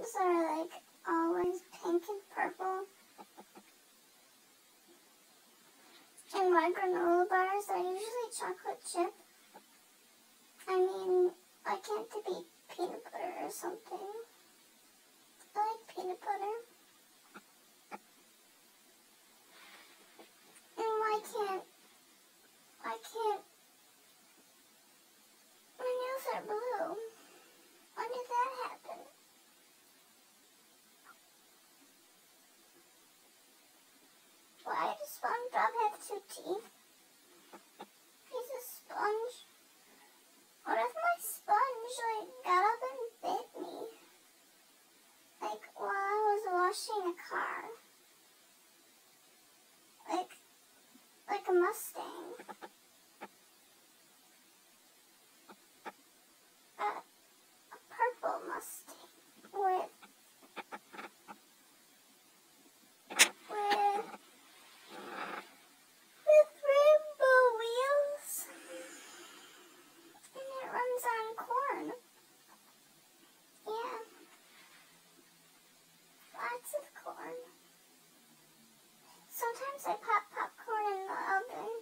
M&Ms are like always pink and purple. And my granola bars are usually chocolate chip. I mean, why can't it be peanut butter or something? I like peanut butter. And why can't my nails are blue? When did that happen? Why does SpongeBob have 2 teeth? He's a sponge. What if my sponge, got up and bit me? While I was washing a car. Like a Mustang. A purple Mustang. With rainbow wheels. And it runs on corn. Yeah. Lots of corn. Sometimes I pop popcorn in the oven.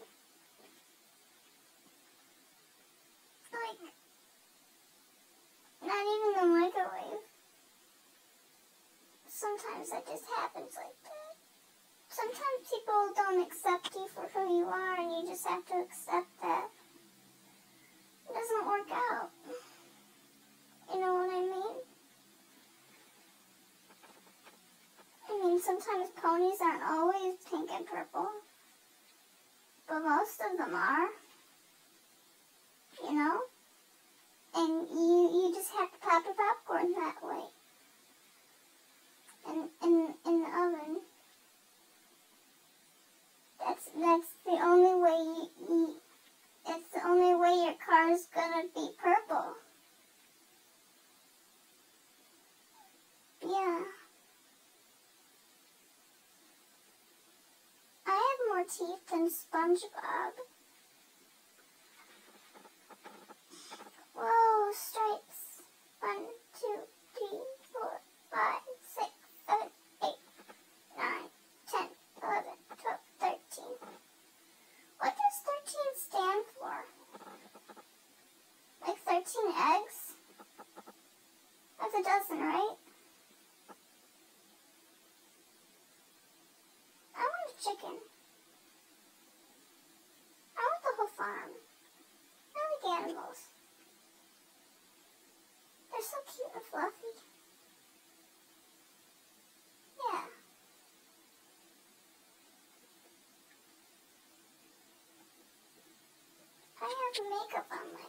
Not even the microwave. Sometimes that just happens like that. Sometimes people don't accept you for who you are, and you just have to accept that. It doesn't work out. You know what I mean? Sometimes ponies aren't always pink and purple, but most of them are, you know? And you just have to pop your popcorn that way. In the oven. That's the only way it's the only way your car is gonna be purple. Yeah. I have more teeth than SpongeBob. Whoa, stripes. 1, 2, 3, 4, 5, 6, 7, 8, 9, 10, 11, 12, 13. What does 13 stand for? 13 eggs? That's a dozen, right? I want a chicken. I want the whole farm. I like animals. They're so cute and fluffy. Yeah. I have makeup on my